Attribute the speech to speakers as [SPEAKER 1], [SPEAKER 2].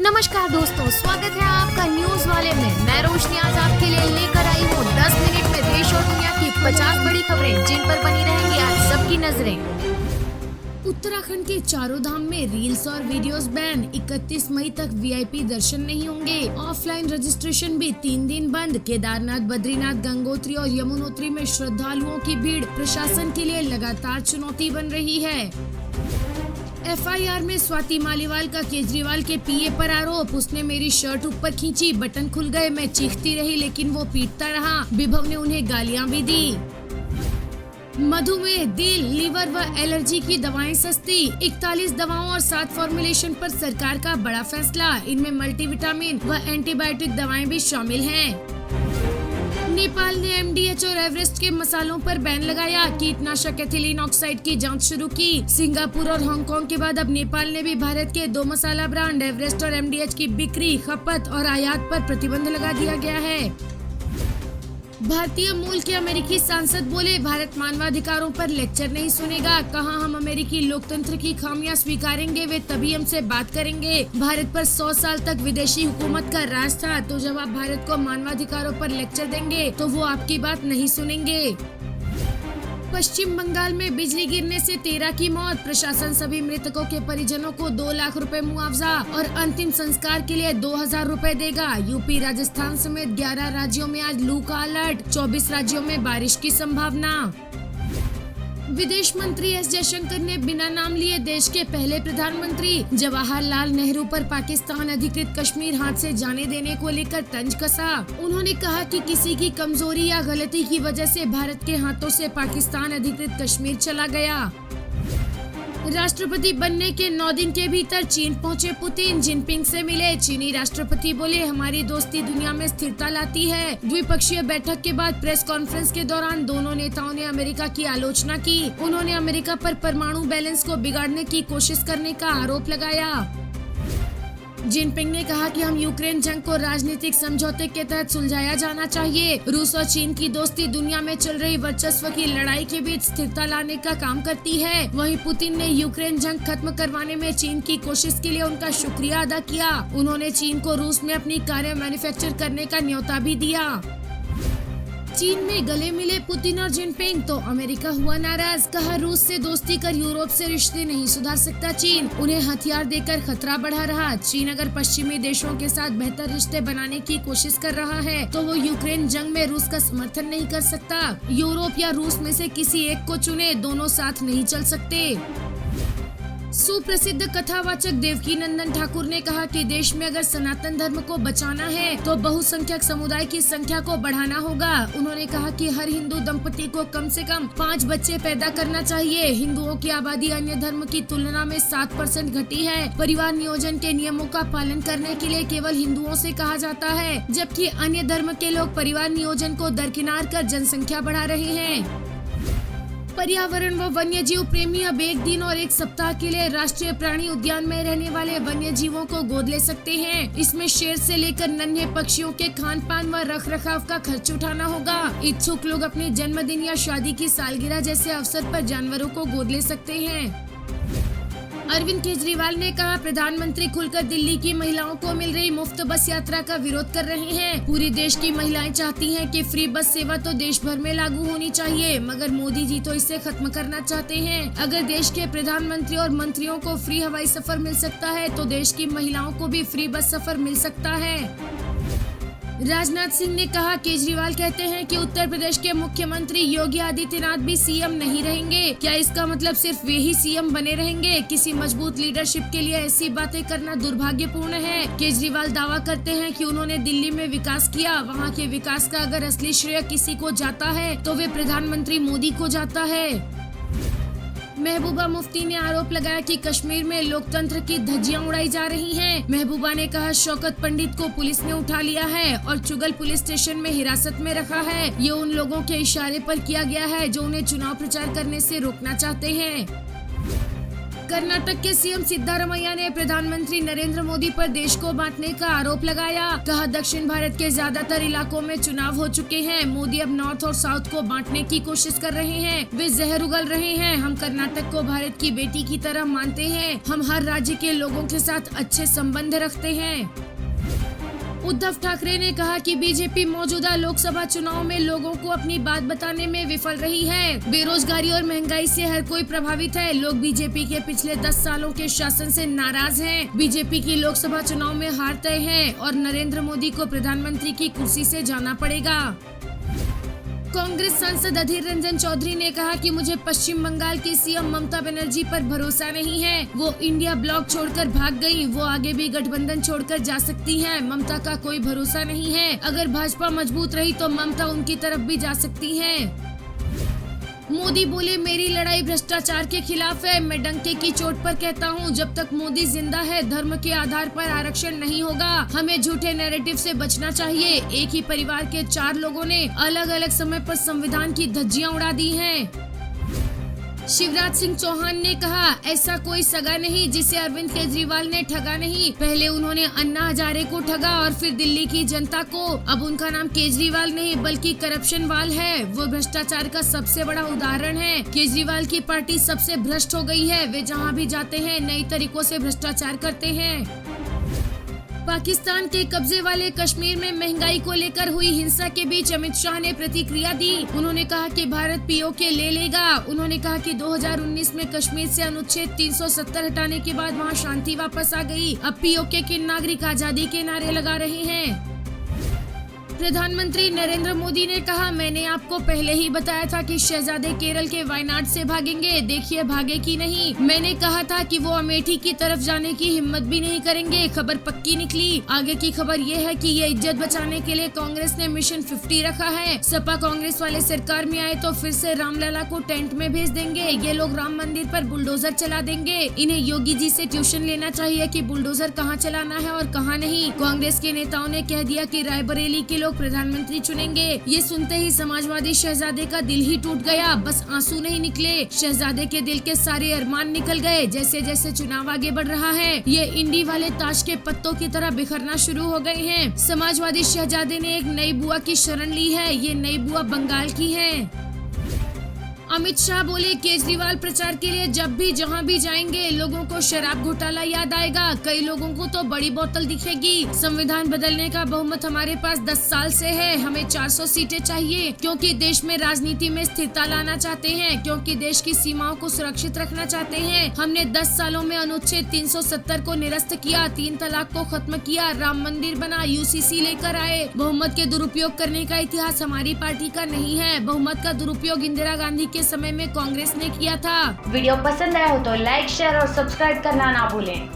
[SPEAKER 1] नमस्कार दोस्तों, स्वागत है आपका न्यूज वाले में। मैं रोशनी आज आपके लिए लेकर आई हूँ 10 मिनट में देश और दुनिया की 50 बड़ी खबरें जिन पर बनी रहेंगी आज सबकी नजरें। उत्तराखंड के चारों धाम में रील्स और वीडियोस बैन। 31 मई तक वीआईपी दर्शन नहीं होंगे। ऑफलाइन रजिस्ट्रेशन भी 3 दिन बंद। केदारनाथ, बद्रीनाथ, गंगोत्री और यमुनोत्री में श्रद्धालुओं की भीड़ प्रशासन के लिए लगातार चुनौती बन रही है। एफआईआर में स्वाति मालीवाल का केजरीवाल के पीए पर आरोप। उसने मेरी शर्ट ऊपर खींची, बटन खुल गए, मैं चीखती रही लेकिन वो पीटता रहा। विभव ने उन्हें गालियां भी दी। मधुमेह, दिल, लीवर व एलर्जी की दवाएं सस्ती। 41 दवाओं और 7 फॉर्मुलेशन पर सरकार का बड़ा फैसला। इनमें मल्टीविटामिन व एंटीबायोटिक दवाएं भी शामिल हैं। नेपाल ने एमडीएच और एवरेस्ट के मसालों पर बैन लगाया। कीटनाशक एथिलीन ऑक्साइड की जांच शुरू की। सिंगापुर और हांगकांग के बाद अब नेपाल ने भी भारत के 2 मसाला ब्रांड एवरेस्ट और एमडीएच की बिक्री, खपत और आयात पर प्रतिबंध लगा दिया गया है। भारतीय मूल के अमेरिकी सांसद बोले, भारत मानवाधिकारों पर लेक्चर नहीं सुनेगा। कहा, हम अमेरिकी लोकतंत्र की खामियां स्वीकारेंगे, वे तभी हमसे बात करेंगे। भारत पर 100 साल तक विदेशी हुकूमत का राज था, तो जब आप भारत को मानवाधिकारों पर लेक्चर देंगे तो वो आपकी बात नहीं सुनेंगे। पश्चिम बंगाल में बिजली गिरने से 13 की मौत। प्रशासन सभी मृतकों के परिजनों को 2 लाख रुपए मुआवजा और अंतिम संस्कार के लिए 2000 रुपए देगा। यूपी, राजस्थान समेत 11 राज्यों में आज लू का अलर्ट। 24 राज्यों में बारिश की संभावना। विदेश मंत्री एस जयशंकर ने बिना नाम लिए देश के पहले प्रधानमंत्री जवाहरलाल नेहरू पर पाकिस्तान अधिकृत कश्मीर हाथ से जाने देने को लेकर तंज कसा। उन्होंने कहा कि किसी की कमजोरी या गलती की वजह से भारत के हाथों से पाकिस्तान अधिकृत कश्मीर चला गया। राष्ट्रपति बनने के 9 दिन के भीतर चीन पहुंचे पुतिन। जिनपिंग से मिले। चीनी राष्ट्रपति बोले, हमारी दोस्ती दुनिया में स्थिरता लाती है। द्विपक्षीय बैठक के बाद प्रेस कॉन्फ्रेंस के दौरान दोनों नेताओं ने अमेरिका की आलोचना की। उन्होंने अमेरिका पर परमाणु बैलेंस को बिगाड़ने की कोशिश करने का आरोप लगाया। जिनपिंग ने कहा कि हम यूक्रेन जंग को राजनीतिक समझौते के तहत सुलझाया जाना चाहिए। रूस और चीन की दोस्ती दुनिया में चल रही वर्चस्व की लड़ाई के बीच स्थिरता लाने का काम करती है। वहीं पुतिन ने यूक्रेन जंग खत्म करवाने में चीन की कोशिश के लिए उनका शुक्रिया अदा किया। उन्होंने चीन को रूस में अपनी कारें मैन्युफैक्चर करने का न्योता भी दिया। चीन में गले मिले पुतिन और जिनपिंग तो अमेरिका हुआ नाराज। कहा, रूस से दोस्ती कर यूरोप से रिश्ते नहीं सुधार सकता चीन। उन्हें हथियार देकर खतरा बढ़ा रहा। चीन अगर पश्चिमी देशों के साथ बेहतर रिश्ते बनाने की कोशिश कर रहा है तो वो यूक्रेन जंग में रूस का समर्थन नहीं कर सकता। यूरोप या रूस में से किसी एक को चुने, दोनों साथ नहीं चल सकते। सुप्रसिद्ध कथावाचक देवकी नंदन ठाकुर ने कहा कि देश में अगर सनातन धर्म को बचाना है तो बहुसंख्यक समुदाय की संख्या को बढ़ाना होगा। उन्होंने कहा कि हर हिंदू दंपति को कम से कम 5 बच्चे पैदा करना चाहिए। हिंदुओं की आबादी अन्य धर्म की तुलना में 7% घटी है। परिवार नियोजन के नियमों का पालन करने के लिए केवल हिंदुओं से कहा जाता है, जबकि अन्य धर्म के लोग परिवार नियोजन को दरकिनार कर जनसंख्या बढ़ा रहे हैं। पर्यावरण व वन्य जीव प्रेमी अब 1 दिन और 1 सप्ताह के लिए राष्ट्रीय प्राणी उद्यान में रहने वाले वन्य जीवों को गोद ले सकते हैं। इसमें शेर से लेकर नन्हे पक्षियों के खान पान व रख रखाव का खर्च उठाना होगा। इच्छुक लोग अपने जन्मदिन या शादी की सालगिरह जैसे अवसर पर जानवरों को गोद ले सकते हैं। अरविंद केजरीवाल ने कहा, प्रधानमंत्री खुलकर दिल्ली की महिलाओं को मिल रही मुफ्त बस यात्रा का विरोध कर रहे हैं। पूरी देश की महिलाएं चाहती हैं कि फ्री बस सेवा तो देश भर में लागू होनी चाहिए, मगर मोदी जी तो इसे खत्म करना चाहते हैं। अगर देश के प्रधानमंत्री और मंत्रियों को फ्री हवाई सफर मिल सकता है तो देश की महिलाओं को भी फ्री बस सफर मिल सकता है। राजनाथ सिंह ने कहा, केजरीवाल कहते हैं कि उत्तर प्रदेश के मुख्यमंत्री योगी आदित्यनाथ भी सीएम नहीं रहेंगे। क्या इसका मतलब सिर्फ वे ही सीएम बने रहेंगे? किसी मजबूत लीडरशिप के लिए ऐसी बातें करना दुर्भाग्यपूर्ण है। केजरीवाल दावा करते हैं कि उन्होंने दिल्ली में विकास किया। वहां के विकास का अगर असली श्रेय किसी को जाता है तो वे प्रधानमंत्री मोदी को जाता है। महबूबा मुफ्ती ने आरोप लगाया कि कश्मीर में लोकतंत्र की धज्जियां उड़ाई जा रही हैं। महबूबा ने कहा, शौकत पंडित को पुलिस ने उठा लिया है और चुगल पुलिस स्टेशन में हिरासत में रखा है। ये उन लोगों के इशारे पर किया गया है जो उन्हें चुनाव प्रचार करने से रोकना चाहते हैं। कर्नाटक के सीएम सिद्धारमैया ने प्रधानमंत्री नरेंद्र मोदी पर देश को बांटने का आरोप लगाया। कहा, दक्षिण भारत के ज्यादातर इलाकों में चुनाव हो चुके हैं। मोदी अब नॉर्थ और साउथ को बांटने की कोशिश कर रहे हैं। वे जहर उगल रहे हैं। हम कर्नाटक को भारत की बेटी की तरह मानते हैं। हम हर राज्य के लोगों के साथ अच्छे संबंध रखते हैं। उद्धव ठाकरे ने कहा कि बीजेपी मौजूदा लोकसभा चुनाव में लोगों को अपनी बात बताने में विफल रही है। बेरोजगारी और महंगाई से हर कोई प्रभावित है। लोग बीजेपी के पिछले 10 सालों के शासन से नाराज हैं। बीजेपी की लोकसभा चुनाव में हार तय है और नरेंद्र मोदी को प्रधानमंत्री की कुर्सी से जाना पड़ेगा। कांग्रेस सांसद अधीर रंजन चौधरी ने कहा कि मुझे पश्चिम बंगाल की सीएम ममता बनर्जी पर भरोसा नहीं है। वो इंडिया ब्लॉक छोड़कर भाग गई। वो आगे भी गठबंधन छोड़कर जा सकती हैं। ममता का कोई भरोसा नहीं है। अगर भाजपा मजबूत रही तो ममता उनकी तरफ भी जा सकती हैं। मोदी बोले, मेरी लड़ाई भ्रष्टाचार के खिलाफ है। मैं डंके की चोट पर कहता हूँ, जब तक मोदी जिंदा है धर्म के आधार पर आरक्षण नहीं होगा। हमें झूठे नैरेटिव से बचना चाहिए। एक ही परिवार के 4 लोगों ने अलग अलग समय पर संविधान की धज्जियां उड़ा दी हैं। शिवराज सिंह चौहान ने कहा, ऐसा कोई सगा नहीं जिसे अरविंद केजरीवाल ने ठगा नहीं। पहले उन्होंने अन्ना हजारे को ठगा और फिर दिल्ली की जनता को। अब उनका नाम केजरीवाल नहीं बल्कि करप्शन वाल है। वो भ्रष्टाचार का सबसे बड़ा उदाहरण है। केजरीवाल की पार्टी सबसे भ्रष्ट हो गई है। वे जहां भी जाते हैं नई तरीकों से भ्रष्टाचार करते हैं। पाकिस्तान के कब्जे वाले कश्मीर में महंगाई को लेकर हुई हिंसा के बीच अमित शाह ने प्रतिक्रिया दी। उन्होंने कहा कि भारत पीओके ले लेगा। उन्होंने कहा कि 2019 में कश्मीर से अनुच्छेद 370 हटाने के बाद वहां शांति वापस आ गई। अब पीओके के नागरिक आजादी के नारे लगा रहे हैं। प्रधानमंत्री नरेंद्र मोदी ने कहा, मैंने आपको पहले ही बताया था कि शहजादे केरल के वायनाड से भागेंगे। देखिए भागे कि नहीं। मैंने कहा था कि वो अमेठी की तरफ जाने की हिम्मत भी नहीं करेंगे। खबर पक्की निकली। आगे की खबर ये है कि ये इज्जत बचाने के लिए कांग्रेस ने मिशन 50 रखा है। सपा कांग्रेस वाले सरकार में आए तो फिर से रामलला को टेंट में भेज देंगे। ये लोग राम मंदिर पर बुलडोजर चला देंगे। इन्हें योगी जी से ट्यूशन लेना चाहिए कि बुलडोजर कहाँ चलाना है और कहाँ नहीं। कांग्रेस के नेताओं ने कह दिया कि रायबरेली के लोग प्रधानमंत्री चुनेंगे। ये सुनते ही समाजवादी शहजादे का दिल ही टूट गया। बस आंसू नहीं निकले, शहजादे के दिल के सारे अरमान निकल गए। जैसे जैसे चुनाव आगे बढ़ रहा है ये इंडी वाले ताश के पत्तों की तरह बिखरना शुरू हो गए हैं। समाजवादी शहजादे ने एक नई बुआ की शरण ली है। ये नई बुआ बंगाल की है। अमित शाह बोले, केजरीवाल प्रचार के लिए जब भी जहां भी जाएंगे लोगों को शराब घोटाला याद आएगा। कई लोगों को तो बड़ी बोतल दिखेगी। संविधान बदलने का बहुमत हमारे पास 10 साल से है। हमें 400 सीटें चाहिए क्योंकि देश में राजनीति में स्थिरता लाना चाहते हैं, क्योंकि देश की सीमाओं को सुरक्षित रखना चाहते हैं। हमने 10 सालों में अनुच्छेद 370 को निरस्त किया, 3 तलाक को खत्म किया, राम मंदिर बना, यूसीसी लेकर आए। बहुमत के दुरुपयोग करने का इतिहास हमारी पार्टी का नहीं है। बहुमत का दुरुपयोग इंदिरा गांधी के समय में कांग्रेस ने किया था।
[SPEAKER 2] वीडियो पसंद आया हो तो लाइक, शेयर और सब्सक्राइब करना ना भूलें।